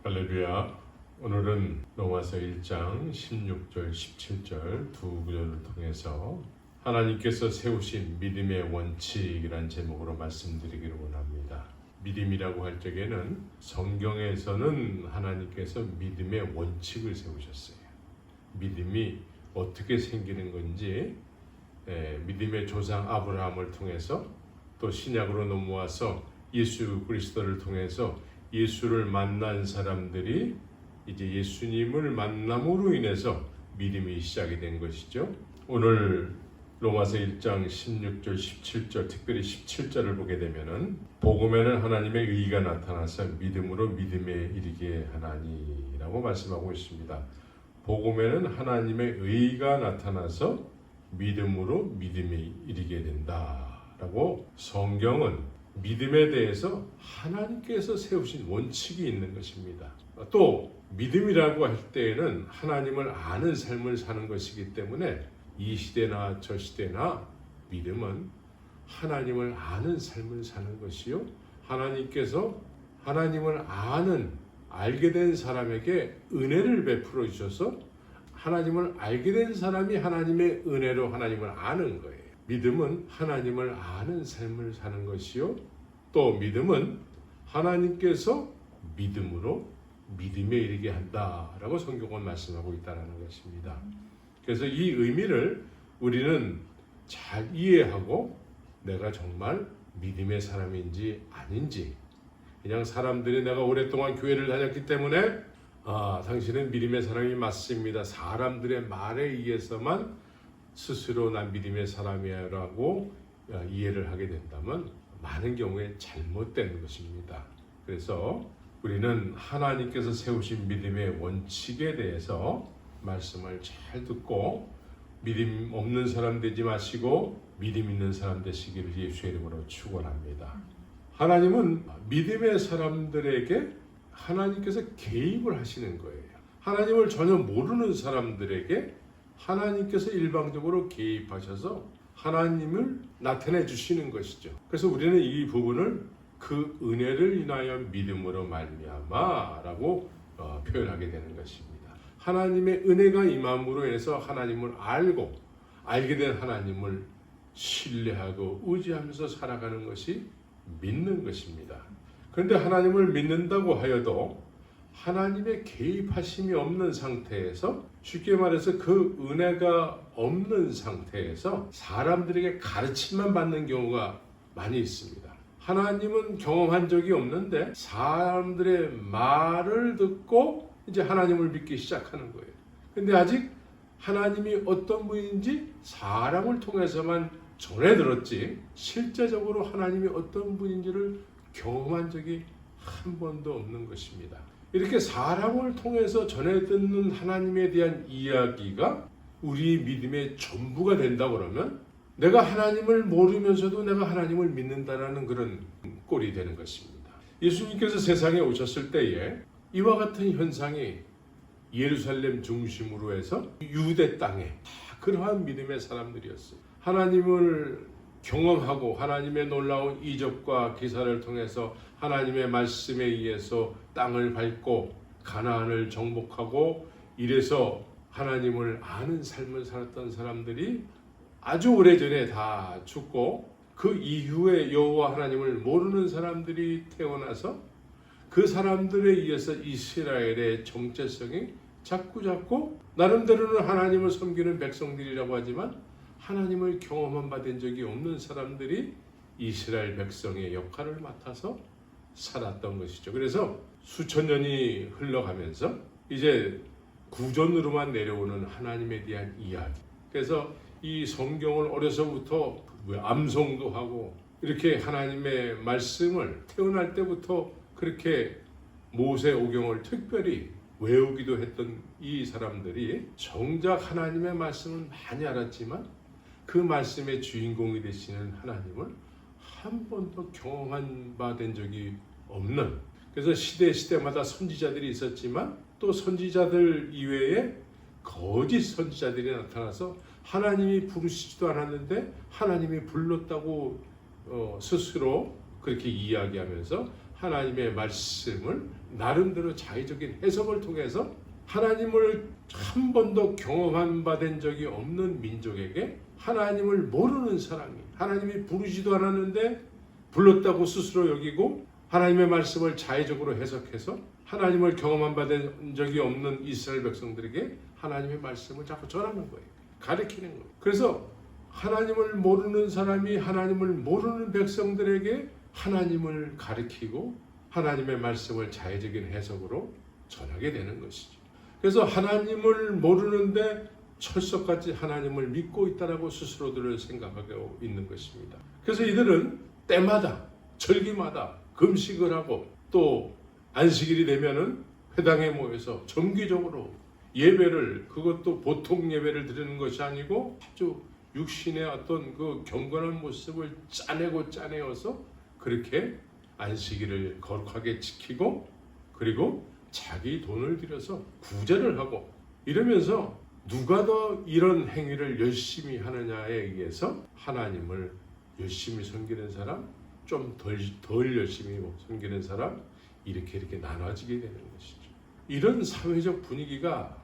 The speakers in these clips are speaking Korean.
할렐루야. 오늘은 로마서 1장 16절 17절 두 구절을 통해서 하나님께서 세우신 믿음의 원칙이란 제목으로 말씀드리기를 원합니다. 믿음이라고 할 적에는 성경에서는 하나님께서 믿음의 원칙을 세우셨어요. 믿음이 어떻게 생기는 건지 믿음의 조상 아브라함을 통해서 또 신약으로 넘어와서 예수 그리스도를 통해서 예수를 만난 사람들이 이제 예수님을 만남으로 인해서 믿음이 시작이 된 것이죠. 오늘 로마서 1장 16절 17절 특별히 17절을 보게 되면은 복음에는 하나님의 의가 나타나서 믿음으로 믿음에 이르게 하나니라고 말씀하고 있습니다. 복음에는 하나님의 의가 나타나서 믿음으로 믿음에 이르게 된다라고 성경은 믿음에 대해서 하나님께서 세우신 원칙이 있는 것입니다. 또 믿음이라고 할 때에는 하나님을 아는 삶을 사는 것이기 때문에 이 시대나 저 시대나 믿음은 하나님을 아는 삶을 사는 것이요, 하나님께서 하나님을 알게 된 사람에게 은혜를 베풀어 주셔서 하나님을 알게 된 사람이 하나님의 은혜로 하나님을 아는 거예요. 믿음은 하나님을 아는 삶을 사는 것이요, 또 믿음은 하나님께서 믿음으로 믿음에 이르게 한다라고 성경은 말씀하고 있다는 것입니다. 그래서 이 의미를 우리는 잘 이해하고 내가 정말 믿음의 사람인지 아닌지, 그냥 사람들이 내가 오랫동안 교회를 다녔기 때문에 당신은 믿음의 사람이 맞습니다, 사람들의 말에 의해서만 스스로 난 믿음의 사람이라고 이해를 하게 된다면 많은 경우에 잘못된 것입니다. 그래서 우리는 하나님께서 세우신 믿음의 원칙에 대해서 말씀을 잘 듣고 믿음 없는 사람 되지 마시고 믿음 있는 사람 되시기를 예수의 이름으로 축원합니다. 하나님은 믿음의 사람들에게 하나님께서 개입을 하시는 거예요. 하나님을 전혀 모르는 사람들에게 하나님께서 일방적으로 개입하셔서 하나님을 나타내 주시는 것이죠. 그래서 우리는 이 부분을 그 은혜를 인하여 믿음으로 말미암아라고 표현하게 되는 것입니다. 하나님의 은혜가 임함으로 인해서 하나님을 알게 된 하나님을 신뢰하고 의지하면서 살아가는 것이 믿는 것입니다. 그런데 하나님을 믿는다고 하여도 하나님의 개입하심이 없는 상태에서, 쉽게 말해서 그 은혜가 없는 상태에서 사람들에게 가르침만 받는 경우가 많이 있습니다. 하나님은 경험한 적이 없는데 사람들의 말을 듣고 이제 하나님을 믿기 시작하는 거예요. 근데 아직 하나님이 어떤 분인지 사람을 통해서만 전해 들었지 실제적으로 하나님이 어떤 분인지를 경험한 적이 한 번도 없는 것입니다. 이렇게 사람을 통해서 전해 듣는 하나님에 대한 이야기가 우리 믿음의 전부가 된다 그러면 내가 하나님을 모르면서도 내가 하나님을 믿는다라는 그런 꼴이 되는 것입니다. 예수님께서 세상에 오셨을 때에 이와 같은 현상이 예루살렘 중심으로 해서 유대 땅에 다 그러한 믿음의 사람들이었어요. 하나님을 경험하고 하나님의 놀라운 이적과 기사를 통해서 하나님의 말씀에 의해서 땅을 밟고 가나안을 정복하고 이래서 하나님을 아는 삶을 살았던 사람들이 아주 오래전에 다 죽고 그 이후에 여호와 하나님을 모르는 사람들이 태어나서 그 사람들에 의해서 이스라엘의 정체성이 자꾸 나름대로는 하나님을 섬기는 백성들이라고 하지만 하나님을 경험한 바 된 적이 없는 사람들이 이스라엘 백성의 역할을 맡아서 살았던 것이죠. 그래서 수천 년이 흘러가면서 이제 구전으로만 내려오는 하나님에 대한 이야기. 그래서 이 성경을 어려서부터 암송도 하고 이렇게 하나님의 말씀을 태어날 때부터 그렇게 모세오경을 특별히 외우기도 했던 이 사람들이 정작 하나님의 말씀은 많이 알았지만 그 말씀의 주인공이 되시는 하나님을 한 번도 경험한 바 된 적이 없는, 그래서 시대마다 선지자들이 있었지만 또 선지자들 이외에 거짓 선지자들이 나타나서 하나님이 부르시지도 않았는데 하나님이 불렀다고 스스로 그렇게 이야기하면서 하나님의 말씀을 나름대로 자의적인 해석을 통해서 하나님을 한 번도 경험한 바 된 적이 없는 민족에게 하나님을 모르는 사람이 하나님이 부르지도 않았는데 불렀다고 스스로 여기고 하나님의 말씀을 자의적으로 해석해서 하나님을 경험한 바 된 적이 없는 이스라엘 백성들에게 하나님의 말씀을 자꾸 전하는 거예요. 가르치는 거예요. 그래서 하나님을 모르는 사람이 하나님을 모르는 백성들에게 하나님을 가르치고 하나님의 말씀을 자의적인 해석으로 전하게 되는 것이죠. 그래서 하나님을 모르는데 철석같이 하나님을 믿고 있다라고 스스로들을 생각하고 있는 것입니다. 그래서 이들은 때마다 절기마다 금식을 하고 또 안식일이 되면은 회당에 모여서 정기적으로 예배를 그것도 보통 예배를 드리는 것이 아니고 아주 육신의 어떤 그 경건한 모습을 짜내어서 그렇게 안식일을 거룩하게 지키고 그리고 자기 돈을 들여서 구제를 하고 이러면서 누가 더 이런 행위를 열심히 하느냐에 의해서 하나님을 열심히 섬기는 사람, 좀 덜 열심히 섬기는 사람 이렇게 나눠지게 되는 것이죠. 이런 사회적 분위기가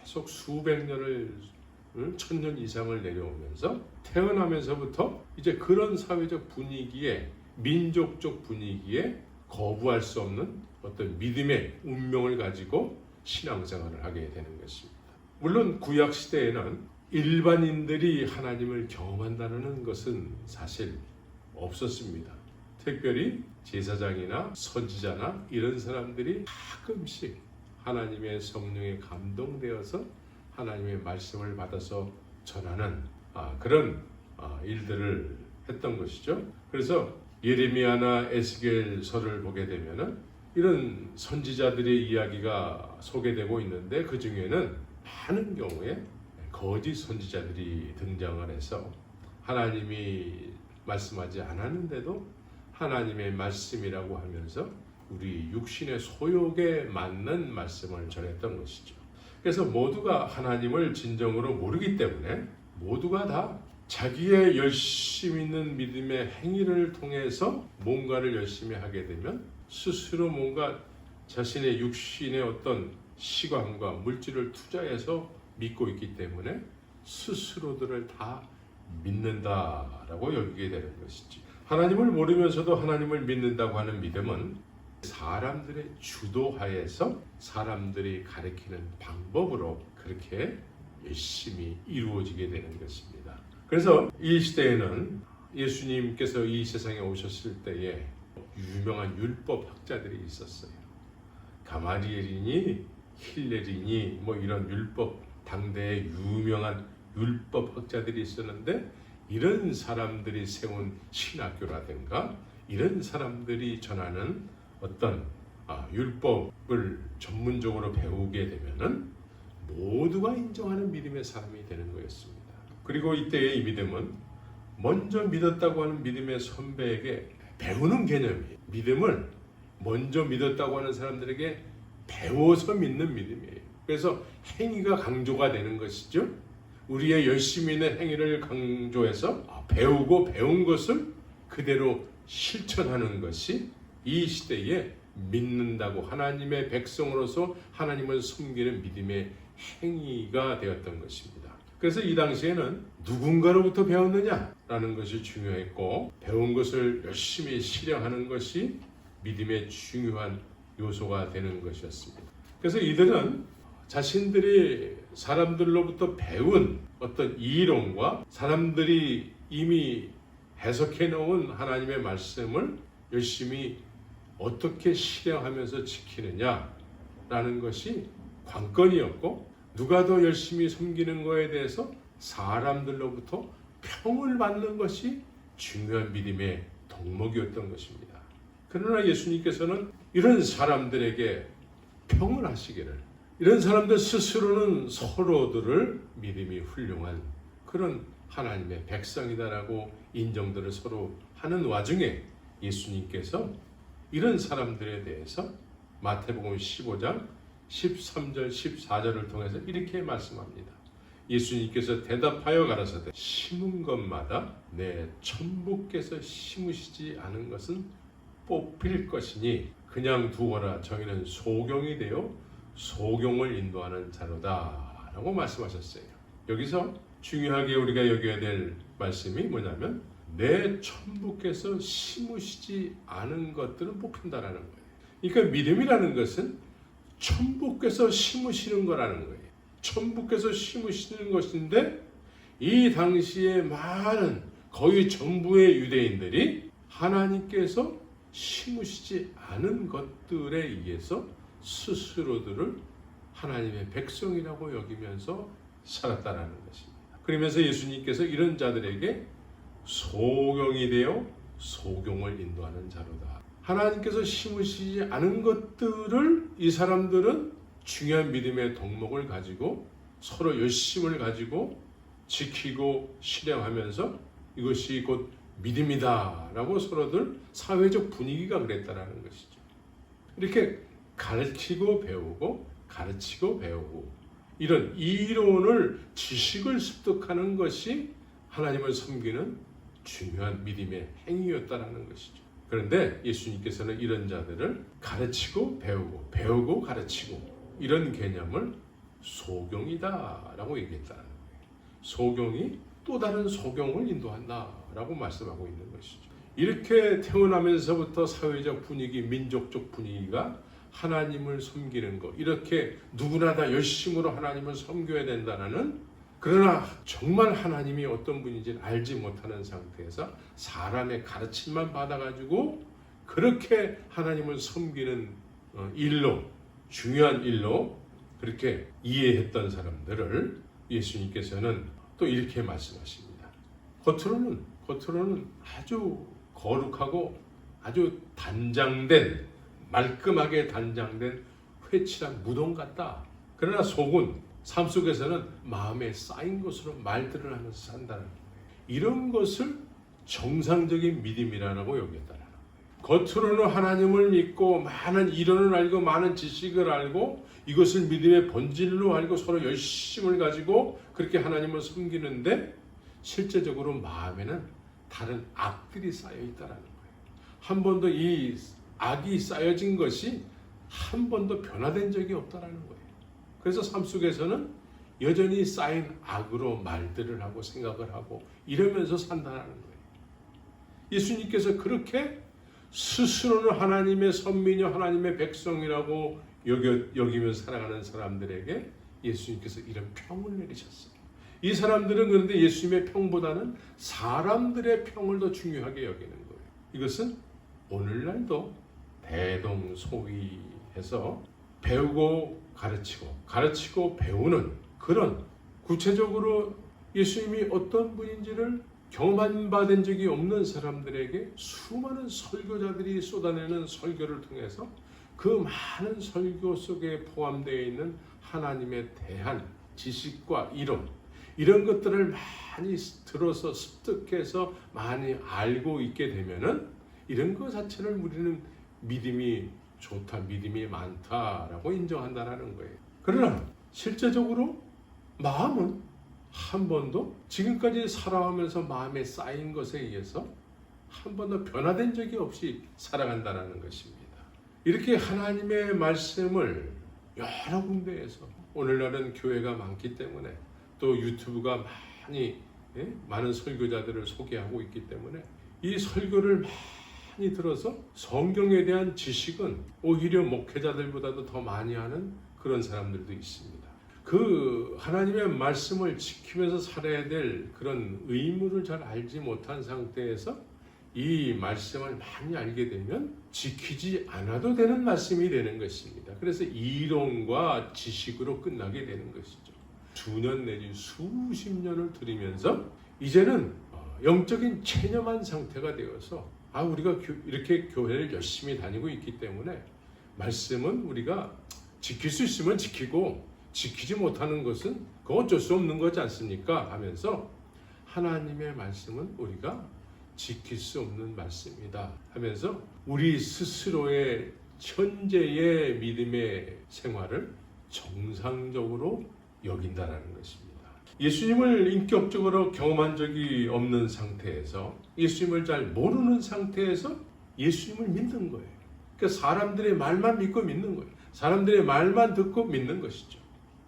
계속 수백 년을 천년 이상을 내려오면서 태어나면서부터 이제 그런 사회적 분위기에 민족적 분위기에 거부할 수 없는 어떤 믿음의 운명을 가지고 신앙생활을 하게 되는 것입니다. 물론 구약 시대에는 일반인들이 하나님을 경험한다는 것은 사실 없었습니다. 특별히 제사장이나 선지자나 이런 사람들이 가끔씩 하나님의 성령에 감동되어서 하나님의 말씀을 받아서 전하는 그런 일들을 했던 것이죠. 그래서 예레미야나 에스겔서를 보게 되면은 이런 선지자들의 이야기가 소개되고 있는데 그 중에는 많은 경우에 거짓 선지자들이 등장을 해서 하나님이 말씀하지 않았는데도 하나님의 말씀이라고 하면서 우리 육신의 소욕에 맞는 말씀을 전했던 것이죠. 그래서 모두가 하나님을 진정으로 모르기 때문에 모두가 다 자기의 열심 있는 믿음의 행위를 통해서 뭔가를 열심히 하게 되면 스스로 뭔가 자신의 육신의 어떤 시간과 물질을 투자해서 믿고 있기 때문에 스스로들을 다 믿는다라고 여기게 되는 것이지. 하나님을 모르면서도 하나님을 믿는다고 하는 믿음은 사람들의 주도하에서 사람들이 가르치는 방법으로 그렇게 열심히 이루어지게 되는 것입니다. 그래서 이 시대에는 예수님께서 이 세상에 오셨을 때에 유명한 율법 학자들이 있었어요. 가마리엘이니 힐렐이니 뭐 이런 율법 당대의 유명한 율법 학자들이 있었는데 이런 사람들이 세운 신학교라든가 이런 사람들이 전하는 어떤 율법을 전문적으로 배우게 되면은 모두가 인정하는 믿음의 사람이 되는 거였습니다. 그리고 이때의 이 믿음은 먼저 믿었다고 하는 믿음의 선배에게 배우는 개념이에요. 믿음을 먼저 믿었다고 하는 사람들에게 배워서 믿는 믿음이에요. 그래서 행위가 강조가 되는 것이죠. 우리의 열심히 있는 행위를 강조해서 배우고 배운 것을 그대로 실천하는 것이 이 시대에 믿는다고 하나님의 백성으로서 하나님을 섬기는 믿음의 행위가 되었던 것입니다. 그래서 이 당시에는 누군가로부터 배웠느냐라는 것이 중요했고 배운 것을 열심히 실행하는 것이 믿음의 중요한 요소가 되는 것이었습니다. 그래서 이들은 자신들이 사람들로부터 배운 어떤 이론과 사람들이 이미 해석해 놓은 하나님의 말씀을 열심히 어떻게 실행하면서 지키느냐라는 것이 관건이었고 누가 더 열심히 섬기는 것에 대해서 사람들로부터 평을 받는 것이 중요한 믿음의 덕목이었던 것입니다. 그러나 예수님께서는 이런 사람들에게 평을 하시기를 이런 사람들 스스로는 서로들을 믿음이 훌륭한 그런 하나님의 백성이다라고 인정들을 서로 하는 와중에 예수님께서 이런 사람들에 대해서 마태복음 15장 13절 14절을 통해서 이렇게 말씀합니다. 예수님께서 대답하여 가라사대 심은 것마다 내 천부께서 심으시지 않은 것은 뽑힐 것이니 그냥 두거라. 저희는 소경이 되어 소경을 인도하는 자로다 라고 말씀하셨어요. 여기서 중요하게 우리가 여겨야 될 말씀이 뭐냐면 내 천부께서 심으시지 않은 것들은 뽑힌다라는 거예요. 그러니까 믿음이라는 것은 천부께서 심으시는 거라는 거예요. 천부께서 심으시는 것인데 이 당시에 많은 거의 전부의 유대인들이 하나님께서 심으시지 않은 것들에 의해서 스스로들을 하나님의 백성이라고 여기면서 살았다는 것입니다. 그러면서 예수님께서 이런 자들에게 소경이 되어 소경을 인도하는 자로다. 하나님께서 심으시지 않은 것들을 이 사람들은 중요한 믿음의 덕목을 가지고 서로 열심을 가지고 지키고 실행하면서 이것이 곧 믿음이다 라고 서로들 사회적 분위기가 그랬다라는 것이죠. 이렇게 가르치고 배우고 가르치고 배우고 이런 이론을 지식을 습득하는 것이 하나님을 섬기는 중요한 믿음의 행위였다라는 것이죠. 그런데 예수님께서는 이런 자들을 가르치고 배우고 배우고 가르치고 이런 개념을 소경이다라고 얘기했다는 거예요. 소경이 또 다른 소경을 인도한다라고 말씀하고 있는 것이죠. 이렇게 태어나면서부터 사회적 분위기, 민족적 분위기가 하나님을 섬기는 것, 이렇게 누구나 다 열심으로 하나님을 섬겨야 된다는, 그러나 정말 하나님이 어떤 분인지 알지 못하는 상태에서 사람의 가르침만 받아가지고 그렇게 하나님을 섬기는 일로, 중요한 일로 그렇게 이해했던 사람들을 예수님께서는 또 이렇게 말씀하십니다. 겉으로는 아주 거룩하고 아주 단장된, 말끔하게 단장된 회칠한 무덤 같다. 그러나 속은, 삶 속에서는 마음에 쌓인 것으로 말들을 하면서 산다는 거예요. 이런 것을 정상적인 믿음이라고 여겼다는 거예요. 겉으로는 하나님을 믿고 많은 이론을 알고 많은 지식을 알고 이것을 믿음의 본질로 알고 서로 열심을 가지고 그렇게 하나님을 섬기는데 실제적으로 마음에는 다른 악들이 쌓여 있다는 거예요. 한 번도 이 악이 쌓여진 것이 한 번도 변화된 적이 없다는 거예요. 그래서 삶 속에서는 여전히 쌓인 악으로 말들을 하고 생각을 하고 이러면서 산다는 거예요. 예수님께서 그렇게 스스로는 하나님의 선민이요 하나님의 백성이라고 여기면서 살아가는 사람들에게 예수님께서 이런 평을 내리셨어요. 이 사람들은 그런데 예수님의 평보다는 사람들의 평을 더 중요하게 여기는 거예요. 이것은 오늘날도 대동소이해서 배우고 가르치고 배우는 그런, 구체적으로 예수님이 어떤 분인지를 경험받은 적이 없는 사람들에게 수많은 설교자들이 쏟아내는 설교를 통해서 그 많은 설교 속에 포함되어 있는 하나님에 대한 지식과 이런 것들을 많이 들어서 습득해서 많이 알고 있게 되면은 이런 것 자체를 우리는 믿음이 좋다, 믿음이 많다라고 인정한다는 거예요. 그러나 실제적으로 마음은 한 번도 지금까지 살아가면서 마음에 쌓인 것에 의해서 한 번도 변화된 적이 없이 살아간다는 것입니다. 이렇게 하나님의 말씀을 여러 군데에서, 오늘날은 교회가 많기 때문에 또 유튜브가 많은 설교자들을 소개하고 있기 때문에 이 설교를 많이 들어서 성경에 대한 지식은 오히려 목회자들보다도 더 많이 하는 그런 사람들도 있습니다. 그 하나님의 말씀을 지키면서 살아야 될 그런 의무를 잘 알지 못한 상태에서 이 말씀을 많이 알게 되면 지키지 않아도 되는 말씀이 되는 것입니다. 그래서 이론과 지식으로 끝나게 되는 것이죠. 수년 내지 수십 년을 들이면서 이제는 영적인 체념한 상태가 되어서 우리가 이렇게 교회를 열심히 다니고 있기 때문에 말씀은 우리가 지킬 수 있으면 지키고 지키지 못하는 것은 그거 어쩔 수 없는 거지 않습니까? 하면서 하나님의 말씀은 우리가 지킬 수 없는 말씀이다 하면서 우리 스스로의 현재의 믿음의 생활을 정상적으로 여긴다는 것입니다. 예수님을 인격적으로 경험한 적이 없는 상태에서, 예수님을 잘 모르는 상태에서 예수님을 믿는 거예요. 그러니까 사람들의 말만 믿고 믿는 거예요. 사람들의 말만 듣고 믿는 것이죠.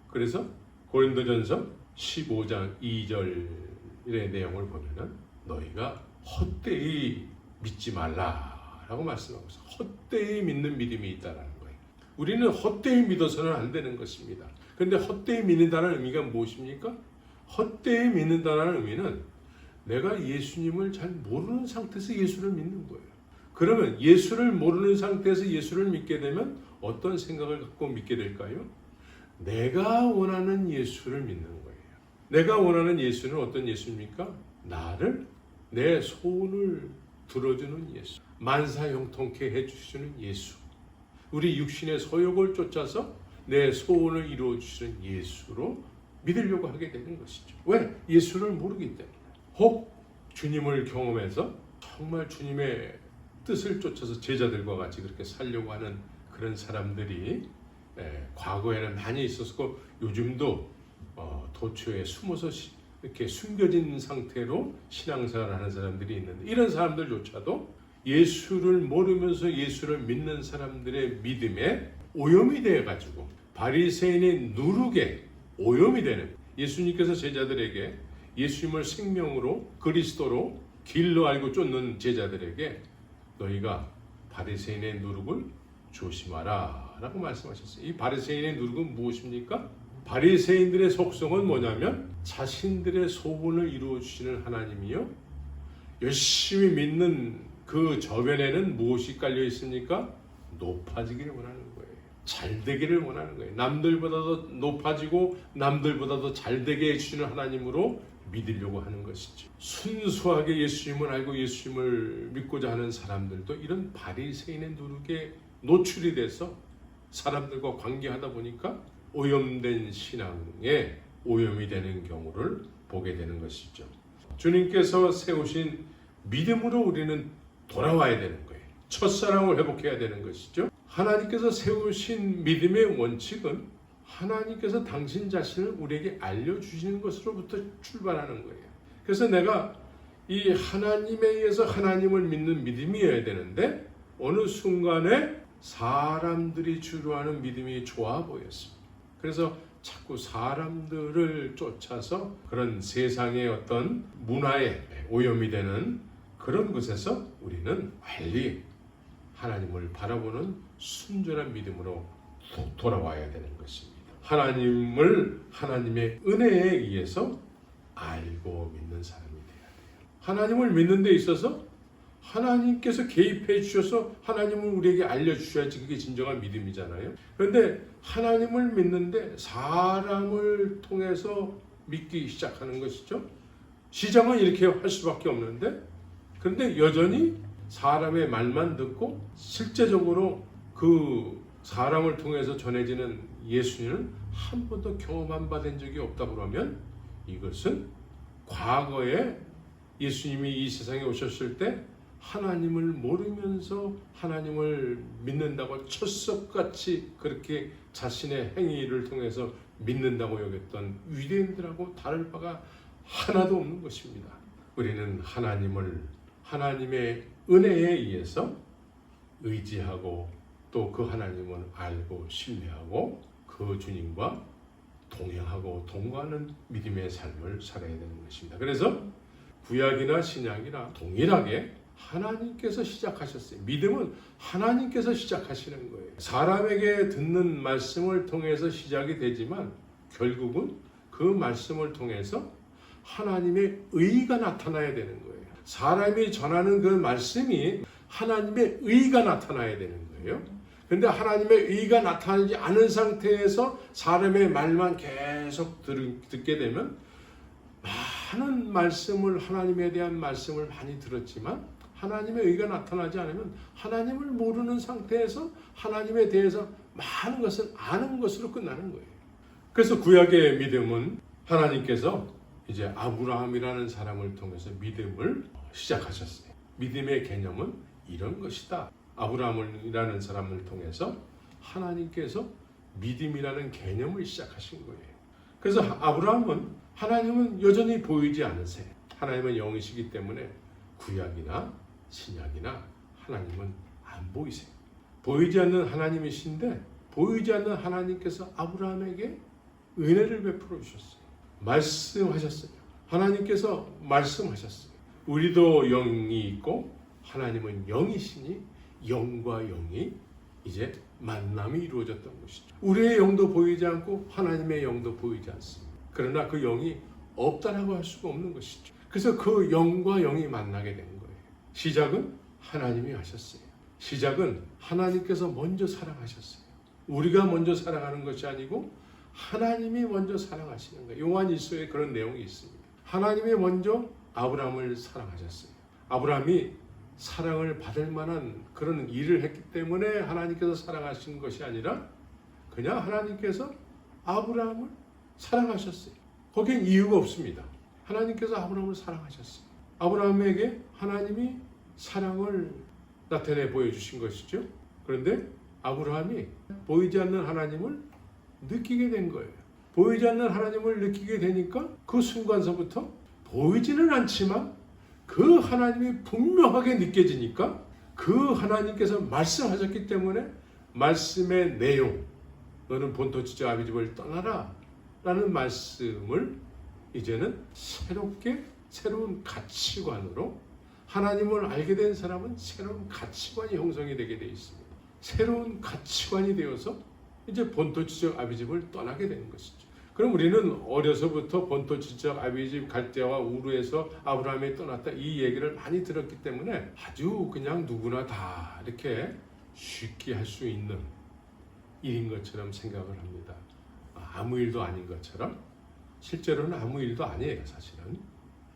그래서 고린도전서 15장 2절의 내용을 보면은 너희가 헛되이 믿지 말라라고 말씀하고 있어요. 헛되이 믿는 믿음이 있다라는 거예요. 우리는 헛되이 믿어서는 안 되는 것입니다. 그런데 헛되이 믿는다는 의미가 무엇입니까? 헛되이 믿는다는 의미는 내가 예수님을 잘 모르는 상태에서 예수를 믿는 거예요. 그러면 예수를 모르는 상태에서 예수를 믿게 되면 어떤 생각을 갖고 믿게 될까요? 내가 원하는 예수를 믿는 거예요. 내가 원하는 예수는 어떤 예수입니까? 나를 내 소원을 들어주는 예수, 만사형통케 해주시는 예수, 우리 육신의 소욕을 쫓아서 내 소원을 이루어주시는 예수로 믿으려고 하게 되는 것이죠. 왜? 예수를 모르기 때문에. 혹 주님을 경험해서 정말 주님의 뜻을 쫓아서 제자들과 같이 그렇게 살려고 하는 그런 사람들이 과거에는 많이 있었고 요즘도 도처에 숨어서 이렇게 숨겨진 상태로 신앙생활을 하는 사람들이 있는데 이런 사람들조차도 예수를 모르면서 예수를 믿는 사람들의 믿음에 오염이 되어가지고 바리새인의 누룩에 오염이 되는 예수님께서 제자들에게 예수님을 생명으로 그리스도로 길로 알고 쫓는 제자들에게 너희가 바리새인의 누룩을 조심하라 라고 말씀하셨어요. 이 바리새인의 누룩은 무엇입니까? 바리새인들의 속성은 뭐냐면 자신들의 소원을 이루어 주시는 하나님이요 열심히 믿는 그 저변에는 무엇이 깔려 있습니까? 높아지기를 원하는 거예요. 잘 되기를 원하는 거예요. 남들보다도 높아지고 남들보다도 잘 되게 해주시는 하나님으로 믿으려고 하는 것이죠. 순수하게 예수님을 알고 예수님을 믿고자 하는 사람들도 이런 바리새인의 누룩에 노출이 돼서 사람들과 관계하다 보니까 오염된 신앙에 오염이 되는 경우를 보게 되는 것이죠. 주님께서 세우신 믿음으로 우리는 돌아와야 되는 거예요. 첫사랑을 회복해야 되는 것이죠. 하나님께서 세우신 믿음의 원칙은 하나님께서 당신 자신을 우리에게 알려주시는 것으로부터 출발하는 거예요. 그래서 내가 이 하나님에 의해서 하나님을 믿는 믿음이어야 되는데 어느 순간에 사람들이 주로 하는 믿음이 좋아 보였습니다. 그래서 자꾸 사람들을 쫓아서 그런 세상의 어떤 문화에 오염이 되는 그런 것에서 우리는 빨리 하나님을 바라보는 순전한 믿음으로 돌아와야 되는 것입니다. 하나님을 하나님의 은혜에 의해서 알고 믿는 사람이 되어야 돼요. 하나님을 믿는 데 있어서 하나님께서 개입해 주셔서 하나님을 우리에게 알려주셔야지 그게 진정한 믿음이잖아요. 그런데 하나님을 믿는데 사람을 통해서 믿기 시작하는 것이죠. 시작은 이렇게 할 수밖에 없는데 그런데 여전히 사람의 말만 듣고 실제적으로 그 사람을 통해서 전해지는 예수님을 한 번도 경험한 바 된 적이 없다 그러면 이것은 과거에 예수님이 이 세상에 오셨을 때 하나님을 모르면서 하나님을 믿는다고 철석같이 그렇게 자신의 행위를 통해서 믿는다고 여겼던 유대인들하고 다를 바가 하나도 없는 것입니다. 우리는 하나님을 하나님의 은혜에 의해서 의지하고 또 그 하나님을 알고 신뢰하고 그 주님과 동행하고 동거하는 믿음의 삶을 살아야 되는 것입니다. 그래서 구약이나 신약이나 동일하게 하나님께서 시작하셨어요. 믿음은 하나님께서 시작하시는 거예요. 사람에게 듣는 말씀을 통해서 시작이 되지만 결국은 그 말씀을 통해서 하나님의 의가 나타나야 되는 거예요. 사람이 전하는 그 말씀이 하나님의 의가 나타나야 되는 거예요. 그런데 하나님의 의가 나타나지 않은 상태에서 사람의 말만 계속 듣게 되면 많은 말씀을 하나님에 대한 말씀을 많이 들었지만 하나님의 의가 나타나지 않으면 하나님을 모르는 상태에서 하나님에 대해서 많은 것을 아는 것으로 끝나는 거예요. 그래서 구약의 믿음은 하나님께서 이제 아브라함이라는 사람을 통해서 믿음을 시작하셨어요. 믿음의 개념은 이런 것이다. 아브라함이라는 사람을 통해서 하나님께서 믿음이라는 개념을 시작하신 거예요. 그래서 하나님은 여전히 보이지 않으세요. 하나님은 영이시기 때문에 구약이나 신약이나 하나님은 안 보이세요. 보이지 않는 하나님이신데 보이지 않는 하나님께서 아브라함에게 은혜를 베풀어 주셨어요. 말씀하셨어요. 하나님께서 말씀하셨어요. 우리도 영이 있고 하나님은 영이시니 영과 영이 이제 만남이 이루어졌던 것이죠. 우리의 영도 보이지 않고 하나님의 영도 보이지 않습니다. 그러나 그 영이 없다라고 할 수가 없는 것이죠. 그래서 그 영과 영이 만나게 된 거예요. 시작은 하나님이 하셨어요. 시작은 하나님께서 먼저 사랑하셨어요. 우리가 먼저 사랑하는 것이 아니고 하나님이 먼저 사랑하시는 거예요. 요한 1서에 그런 내용이 있습니다. 하나님이 먼저 아브라함을 사랑하셨어요. 아브라함이 사랑을 받을 만한 그런 일을 했기 때문에 하나님께서 사랑하신 것이 아니라 그냥 하나님께서 아브라함을 사랑하셨어요. 거기엔 이유가 없습니다. 하나님께서 아브라함을 사랑하셨어요. 아브라함에게 하나님이 사랑을 나타내 보여주신 것이죠. 그런데 아브라함이 보이지 않는 하나님을 느끼게 된 거예요. 보이지 않는 하나님을 느끼게 되니까 그 순간서부터 보이지는 않지만 그 하나님이 분명하게 느껴지니까 그 하나님께서 말씀하셨기 때문에 말씀의 내용, 너는 본토 지적 아비 집을 떠나라 라는 말씀을 이제는 새로운 가치관으로 하나님을 알게 된 사람은 새로운 가치관이 형성이 되게 되어 있습니다. 새로운 가치관이 되어서 이제 본토 지적 아비 집을 떠나게 되는 것이죠. 그럼 우리는 어려서부터 본토 지적 아비 집 갈대아와 우르에서 아브라함이 떠났다 이 얘기를 많이 들었기 때문에 아주 그냥 누구나 다 이렇게 쉽게 할 수 있는 일인 것처럼 생각을 합니다. 아무 일도 아닌 것처럼 실제로는 아무 일도 아니에요, 사실은.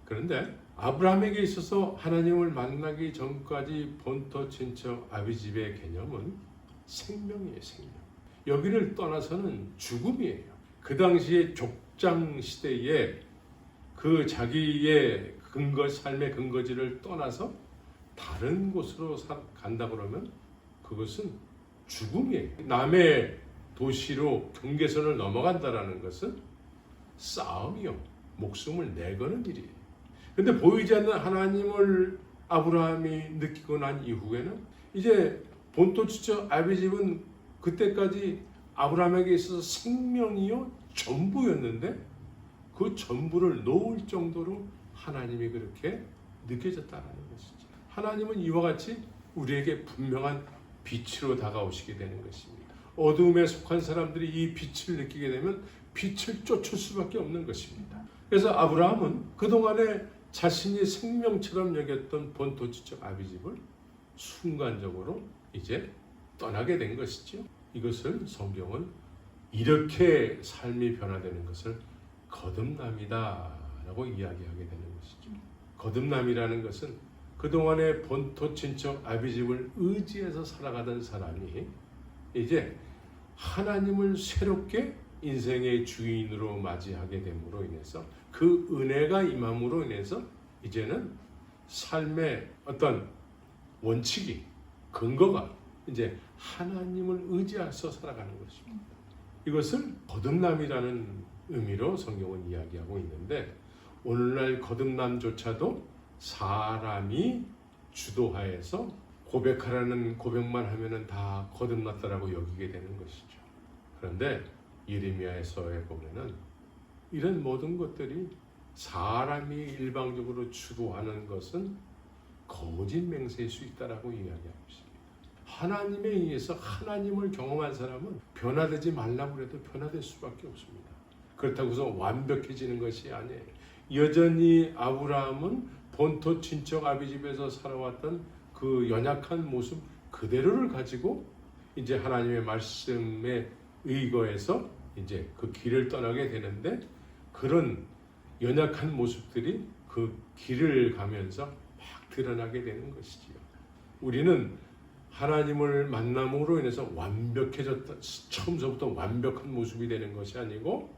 그런데 아브라함에게 있어서 하나님을 만나기 전까지 본토 친척 아비 집의 개념은 생명이에요, 생명. 여기를 떠나서는 죽음이에요. 그 당시에 족장 시대에 그 자기의 삶의 근거지를 떠나서 다른 곳으로 간다 그러면 그것은 죽음이에요. 남의 도시로 경계선을 넘어간다라는 것은 싸움이요, 목숨을 내거는 일이에요. 근데 보이지 않는 하나님을 아브라함이 느끼고 난 이후에는 이제 본토 지적 아비 집은 그때까지 아브라함에게 있어서 생명이요 전부였는데 그 전부를 놓을 정도로 하나님이 그렇게 느껴졌다는 것이죠. 하나님은 이와 같이 우리에게 분명한 빛으로 다가오시게 되는 것입니다. 어두움에 속한 사람들이 이 빛을 느끼게 되면 빛을 쫓을 수밖에 없는 것입니다. 그래서 아브라함은 그동안에 자신이 생명처럼 여겼던 본토 지적 아비 집을 순간적으로 이제 떠나게 된 것이죠. 이것을 성경은 이렇게 삶이 변화되는 것을 거듭남이다 라고 이야기하게 되는 것이죠. 거듭남이라는 것은 그동안의 본토 친척 아비 집을 의지해서 살아가던 사람이 이제 하나님을 새롭게 인생의 주인으로 맞이하게 됨으로 인해서 그 은혜가 임함으로 인해서 이제는 삶의 어떤 원칙이 근거가 이제 하나님을 의지해서 살아가는 것입니다. 이것을 거듭남이라는 의미로 성경은 이야기하고 있는데 오늘날 거듭남조차도 사람이 주도하여서 고백하라는 고백만 하면은 다 거듭났다라고 여기게 되는 것이죠. 그런데 예레미야서에 보면은 이런 모든 것들이 사람이 일방적으로 주도하는 것은 거짓 맹세일 수 있다라고 이야기하고 있습니다. 하나님에 의해서 하나님을 경험한 사람은 변화되지 말라고 해도 변화될 수밖에 없습니다. 그렇다고 해서 완벽해지는 것이 아니에요. 여전히 아브라함은 본토 친척 아비 집에서 살아왔던 그 연약한 모습 그대로를 가지고 이제 하나님의 말씀에 의거해서 이제 그 길을 떠나게 되는데 그런 연약한 모습들이 그 길을 가면서 막 드러나게 되는 것이지요. 우리는 하나님을 만남으로 인해서 완벽해졌다, 처음서부터 완벽한 모습이 되는 것이 아니고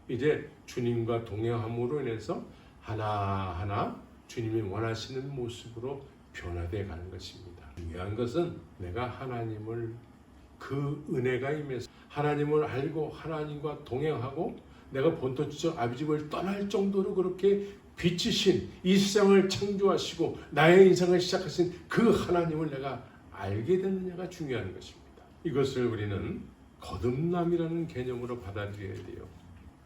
이제 주님과 동행함으로 인해서 하나하나 주님이 원하시는 모습으로 변화되어 가는 것입니다. 중요한 것은 내가 하나님을 그 은혜가 임해서 하나님을 알고 하나님과 동행하고 내가 본토 지적 아비 집을 떠날 정도로 그렇게 빛이신 이 세상을 창조하시고 나의 인생을 시작하신 그 하나님을 내가 알게 되느냐가 중요한 것입니다. 이것을 우리는 거듭남이라는 개념으로 받아들여야 돼요.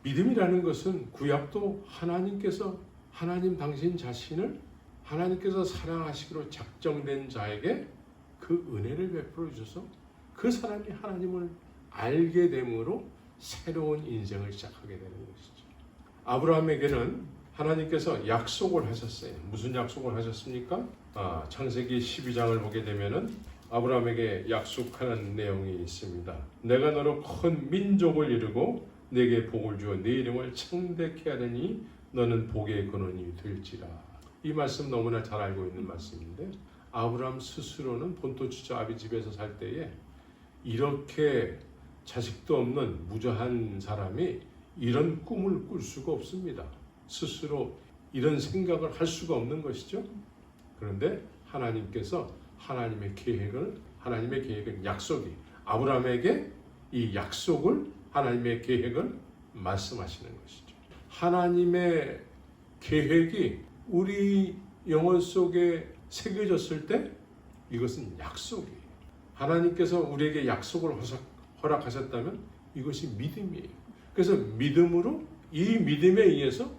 믿음이라는 것은 구약도 하나님께서 하나님 당신 자신을 하나님께서 사랑하시기로 작정된 자에게 그 은혜를 베풀어 주셔서 그 사람이 하나님을 알게 됨으로 새로운 인생을 시작하게 되는 것이죠. 아브라함에게는 하나님께서 약속을 하셨어요. 무슨 약속을 하셨습니까? 창세기 12장을 보게 되면은 아브라함에게 약속하는 내용이 있습니다. 내가 너로 큰 민족을 이루고 내게 복을 주어 네 이름을 창대케 하려니 너는 복의 근원이 될지라. 이 말씀 너무나 잘 알고 있는 말씀인데 아브라함 스스로는 본토 주저 아비 집에서 살 때에 이렇게 자식도 없는 무저한 사람이 이런 꿈을 꿀 수가 없습니다. 스스로 이런 생각을 할 수가 없는 것이죠. 그런데 하나님께서 하나님의 계획은 약속이 아브라함에게 이 약속을 하나님의 계획을 말씀하시는 것이죠. 하나님의 계획이 우리 영혼 속에 새겨졌을 때 이것은 약속이에요. 하나님께서 우리에게 약속을 허락하셨다면 이것이 믿음이에요. 그래서 믿음으로 이 믿음에 의해서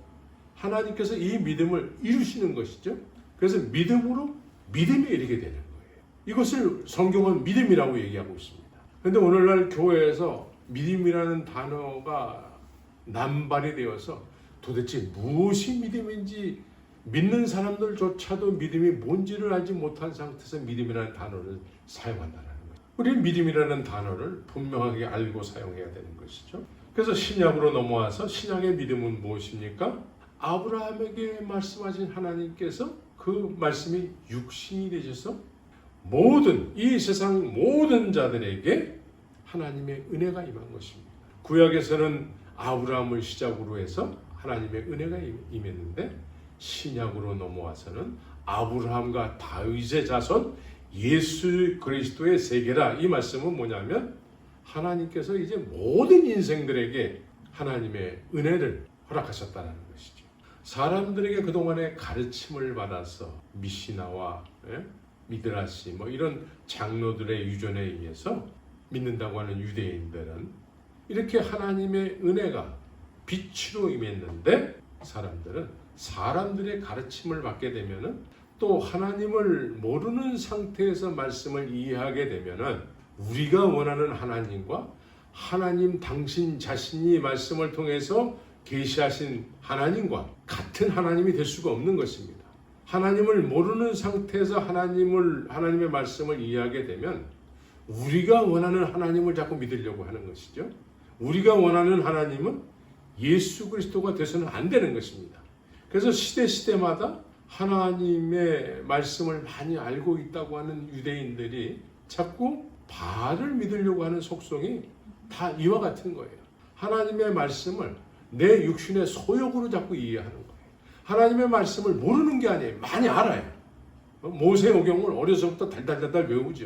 하나님께서 이 믿음을 이루시는 것이죠. 그래서 믿음으로 믿음에 이르게 되는 거예요. 이것을 성경은 믿음이라고 얘기하고 있습니다. 그런데 오늘날 교회에서 믿음이라는 단어가 남발이 되어서 도대체 무엇이 믿음인지 믿는 사람들조차도 믿음이 뭔지를 알지 못한 상태에서 믿음이라는 단어를 사용한다는 거예요. 우리는 믿음이라는 단어를 분명하게 알고 사용해야 되는 것이죠. 그래서 신약으로 넘어와서 신약의 믿음은 무엇입니까? 아브라함에게 말씀하신 하나님께서 그 말씀이 육신이 되셔서 이 세상 모든 자들에게 하나님의 은혜가 임한 것입니다. 구약에서는 아브라함을 시작으로 해서 하나님의 은혜가 임했는데 신약으로 넘어와서는 아브라함과 다윗의 자손 예수 그리스도의 세계라. 이 말씀은 뭐냐면 하나님께서 이제 모든 인생들에게 하나님의 은혜를 허락하셨다는 것이죠. 사람들에게 그동안에 가르침을 받아서 미시나와 미드라시 이런 장로들의 유전에 의해서 믿는다고 하는 유대인들은 이렇게 하나님의 은혜가 빛으로 임했는데 사람들은 사람들의 가르침을 받게 되면은 또 하나님을 모르는 상태에서 말씀을 이해하게 되면은 우리가 원하는 하나님과 하나님 당신 자신이 말씀을 통해서 계시하신 하나님과 같은 하나님이 될 수가 없는 것입니다. 하나님을 모르는 상태에서 하나님의 말씀을 이해하게 되면 우리가 원하는 하나님을 자꾸 믿으려고 하는 것이죠. 우리가 원하는 하나님은 예수 그리스도가 돼서는 안 되는 것입니다. 그래서 시대마다 하나님의 말씀을 많이 알고 있다고 하는 유대인들이 자꾸 바알을 믿으려고 하는 속성이 다 이와 같은 거예요. 하나님의 말씀을 내 육신의 소욕으로 자꾸 이해하는 거예요. 하나님의 말씀을 모르는 게 아니에요. 많이 알아요. 모세오경을 어려서부터 달달달달 외우죠.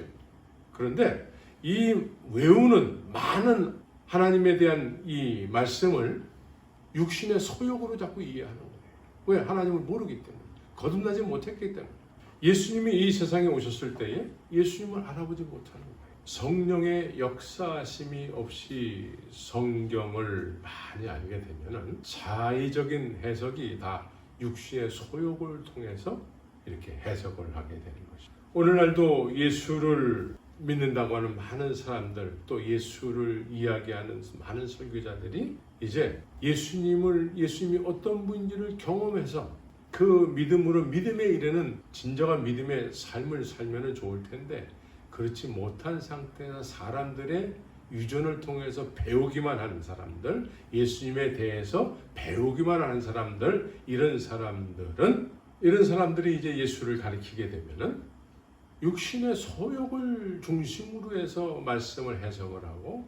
그런데 이 외우는 많은 하나님에 대한 이 말씀을 육신의 소욕으로 자꾸 이해하는 거예요. 왜? 하나님을 모르기 때문에. 거듭나지 못했기 때문에. 예수님이 이 세상에 오셨을 때에 예수님을 알아보지 못하는 거예요. 성령의 역사하심이 없이 성경을 많이 알게 되면은 자의적인 해석이 다 육신의 소욕을 통해서 이렇게 해석을 하게 되는 것이죠. 오늘날도 예수를 믿는다고 하는 많은 사람들, 또 예수를 이야기하는 많은 설교자들이 이제 예수님이 어떤 분인지를 경험해서 그 믿음으로 믿음에 이르는 진정한 믿음의 삶을 살면 좋을 텐데 그렇지 못한 상태에서 사람들의 유전을 통해서 배우기만 하는 사람들, 예수님에 대해서 배우기만 하는 사람들, 이런 사람들이 이제 예수를 가리키게 되면은 육신의 소욕을 중심으로 해서 말씀을 해석을 하고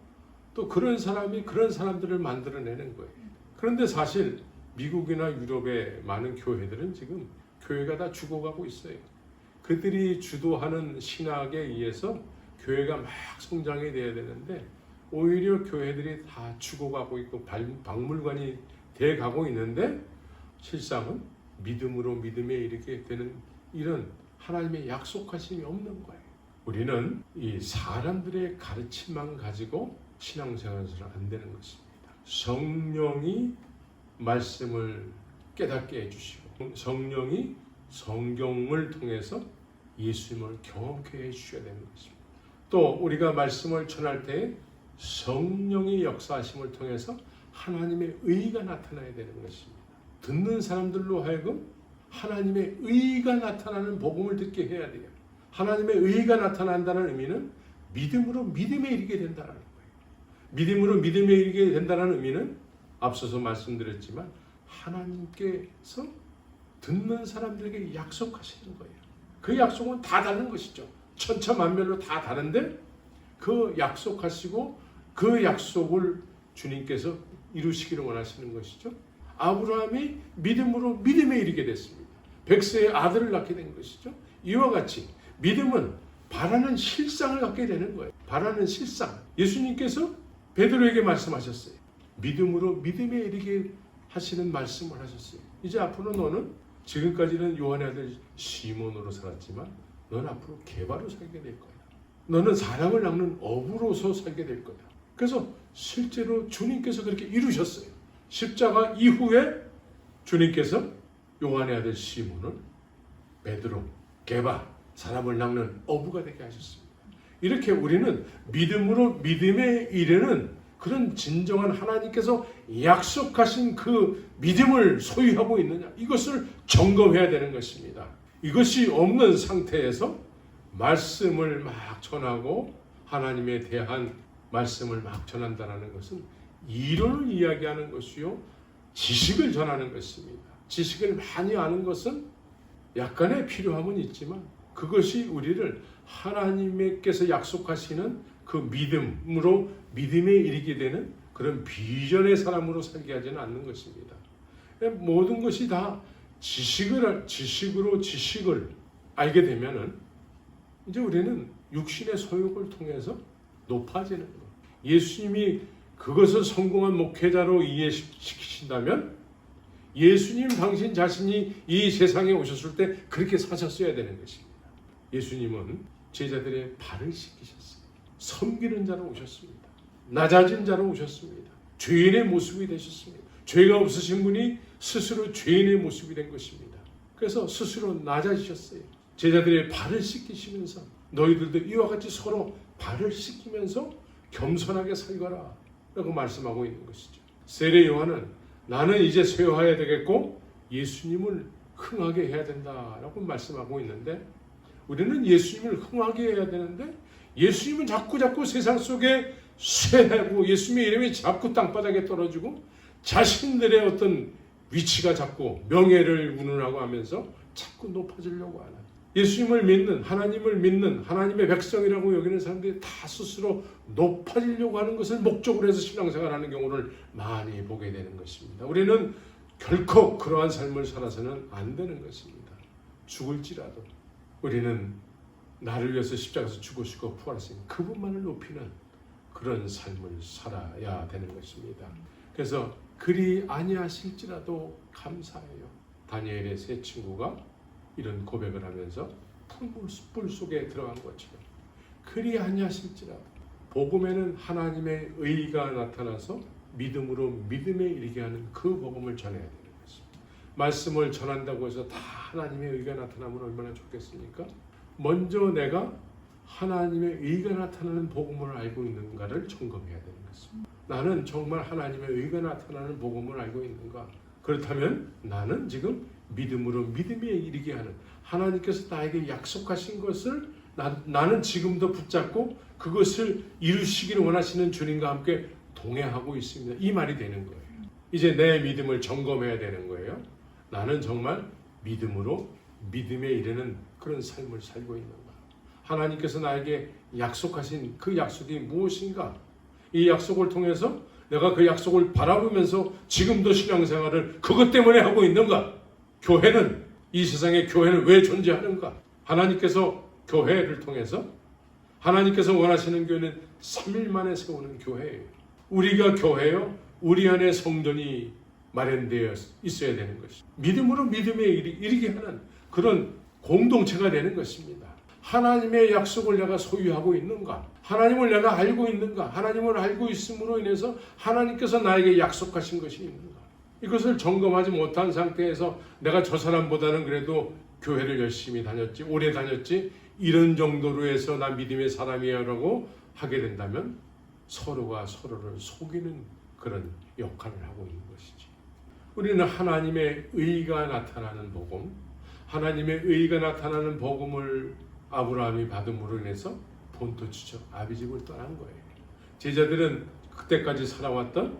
또 그런 사람들을 만들어내는 거예요. 그런데 사실 미국이나 유럽의 많은 교회들은 지금 교회가 다 죽어가고 있어요. 그들이 주도하는 신학에 의해서 교회가 막 성장이 돼야 되는데 오히려 교회들이 다 죽어가고 있고 박물관이 돼가고 있는데 실상은 믿음으로 믿음에 이르게 되는 이런 하나님의 약속하심이 없는 거예요. 우리는 이 사람들의 가르침만 가지고 신앙생활을 안 되는 것입니다. 성령이 말씀을 깨닫게 해주시고 성령이 성경을 통해서 예수님을 경험케 해주셔야 되는 것입니다. 또 우리가 말씀을 전할 때 성령의 역사하심을 통해서 하나님의 의가 나타나야 되는 것입니다. 듣는 사람들로 하여금 하나님의 의가 나타나는 복음을 듣게 해야 돼요. 하나님의 의가 나타난다는 의미는 믿음으로 믿음에 이르게 된다는 거예요. 믿음으로 믿음에 이르게 된다는 의미는 앞서서 말씀드렸지만 하나님께서 듣는 사람들에게 약속하시는 거예요. 그 약속은 다 다른 것이죠. 천차만별로 다 다른데 그 약속하시고 그 약속을 주님께서 이루시기를 원하시는 것이죠. 아브라함이 믿음으로 믿음에 이르게 됐습니다. 백세의 아들을 낳게 된 것이죠. 이와 같이 믿음은 바라는 실상을 갖게 되는 거예요. 바라는 실상. 예수님께서 베드로에게 말씀하셨어요. 믿음으로 믿음에 이르게 하시는 말씀을 하셨어요. 이제 앞으로 너는 지금까지는 요한의 아들 시몬으로 살았지만 넌 앞으로 게바로 살게 될 거야. 너는 사람을 낚는 어부로서 살게 될 거야. 그래서 실제로 주님께서 그렇게 이루셨어요. 십자가 이후에 주님께서 요한의 아들 시몬을 베드로, 게바, 사람을 낚는 어부가 되게 하셨습니다. 이렇게 우리는 믿음으로 믿음에 이르는 그런 진정한 하나님께서 약속하신 그 믿음을 소유하고 있느냐, 이것을 점검해야 되는 것입니다. 이것이 없는 상태에서 말씀을 막 전하고 하나님에 대한 말씀을 막 전한다는 것은 이론을 이야기하는 것이요, 지식을 전하는 것입니다. 지식을 많이 아는 것은 약간의 필요함은 있지만 그것이 우리를 하나님께서 약속하시는 그 믿음으로 믿음에 이르게 되는 그런 비전의 사람으로 살게 하지는 않는 것입니다. 모든 것이 다 지식으로 지식을 알게 되면은 이제 우리는 육신의 소욕을 통해서 높아지는 것. 예수님이 그것을 성공한 목회자로 이해시키신다면 예수님 당신 자신이 이 세상에 오셨을 때 그렇게 사셨어야 되는 것입니다. 예수님은 제자들의 발을 씻기셨어요. 섬기는 자로 오셨습니다. 낮아진 자로 오셨습니다. 죄인의 모습이 되셨습니다. 죄가 없으신 분이 스스로 죄인의 모습이 된 것입니다. 그래서 스스로 낮아지셨어요. 제자들의 발을 씻기시면서 너희들도 이와 같이 서로 발을 씻기면서 겸손하게 살거라 라고 말씀하고 있는 것이죠. 세례 요한은 나는 이제 쇠하여야 되겠고 예수님을 흥하게 해야 된다라고 말씀하고 있는데, 우리는 예수님을 흥하게 해야 되는데 예수님은 자꾸 세상 속에 쇠하고 예수님의 이름이 자꾸 땅바닥에 떨어지고 자신들의 어떤 위치가 자꾸 명예를 운운하고 하면서 자꾸 높아지려고 하는, 예수님을 믿는, 하나님을 믿는 하나님의 백성이라고 여기는 사람들이 다 스스로 높아지려고 하는 것을 목적으로 해서 신앙생활하는 경우를 많이 보게 되는 것입니다. 우리는 결코 그러한 삶을 살아서는 안 되는 것입니다. 죽을지라도 우리는 나를 위해서 십자가에서 죽으시고 부활하신 그분만을 높이는 그런 삶을 살아야 되는 것입니다. 그래서 그리 아니하실지라도 감사해요. 다니엘의 세 친구가 이런 고백을 하면서 풀 속에 들어간 것처럼 그리 아니하실지라도, 복음에는 하나님의 의가 나타나서 믿음으로 믿음에 이르게 하는 그 복음을 전해야 되는 것입니다. 말씀을 전한다고 해서 다 하나님의 의가 나타나면 얼마나 좋겠습니까? 먼저 내가 하나님의 의가 나타나는 복음을 알고 있는가를 점검해야 되는 것입니다. 나는 정말 하나님의 의가 나타나는 복음을 알고 있는가? 그렇다면 나는 지금 믿음으로 믿음에 이르게 하는, 하나님께서 나에게 약속하신 것을 나는 지금도 붙잡고 그것을 이루시기를 원하시는 주님과 함께 동행하고 있습니다. 이 말이 되는 거예요. 이제 내 믿음을 점검해야 되는 거예요. 나는 정말 믿음으로 믿음에 이르는 그런 삶을 살고 있는가? 하나님께서 나에게 약속하신 그 약속이 무엇인가? 이 약속을 통해서 내가 그 약속을 바라보면서 지금도 신앙생활을 그것 때문에 하고 있는가? 교회는, 이 세상에 교회는 왜 존재하는가? 하나님께서 교회를 통해서, 하나님께서 원하시는 교회는 3일 만에 세우는 교회예요. 우리가 교회요, 우리 안에 성전이 마련되어 있어야 되는 것이죠. 믿음으로 믿음에 이르게 하는 그런 공동체가 되는 것입니다. 하나님의 약속을 내가 소유하고 있는가? 하나님을 내가 알고 있는가? 하나님을 알고 있음으로 인해서 하나님께서 나에게 약속하신 것이 있는가? 이것을 점검하지 못한 상태에서 내가 저 사람보다는 그래도 교회를 열심히 다녔지, 오래 다녔지, 이런 정도로 해서 나 믿음의 사람이야라고 하게 된다면 서로가 서로를 속이는 그런 역할을 하고 있는 것이지. 우리는 하나님의 의가 나타나는 복음, 하나님의 의가 나타나는 복음을 아브라함이 받음으로 인해서 본토 지쪽 아비집을 떠난 거예요. 제자들은 그때까지 살아왔던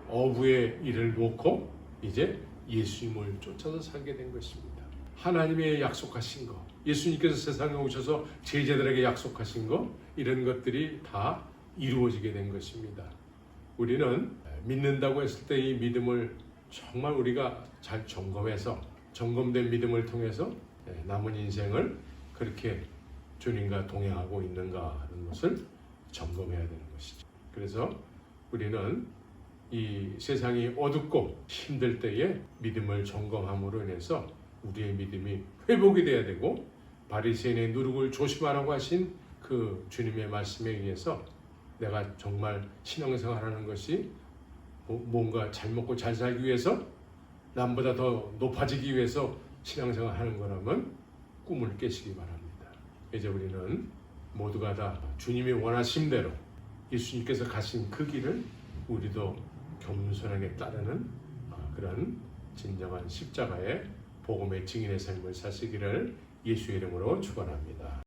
어부의 일을 놓고 이제 예수님을 쫓아서 살게 된 것입니다. 하나님의 약속하신 거, 예수님께서 세상에 오셔서 제자들에게 약속하신 거, 이런 것들이 다 이루어지게 된 것입니다. 우리는 믿는다고 했을 때 이 믿음을 정말 우리가 잘 점검해서 점검된 믿음을 통해서 남은 인생을 그렇게 주님과 동행하고 있는가 하는 것을 점검해야 되는 것이죠. 그래서 우리는 이 세상이 어둡고 힘들 때에 믿음을 점검함으로 인해서 우리의 믿음이 회복이 돼야 되고, 바리새인의 누룩을 조심하라고 하신 그 주님의 말씀에 의해서 내가 정말 신앙생활하는 것이 뭔가 잘 먹고 잘 살기 위해서, 남보다 더 높아지기 위해서 신앙생활하는 거라면 꿈을 깨시기 바랍니다. 이제 우리는 모두가 다 주님이 원하신 대로 예수님께서 가신 그 길을 우리도 겸손하게 따르는 그런 진정한 십자가의 복음의 증인의 삶을 사시기를 예수의 이름으로 축원합니다.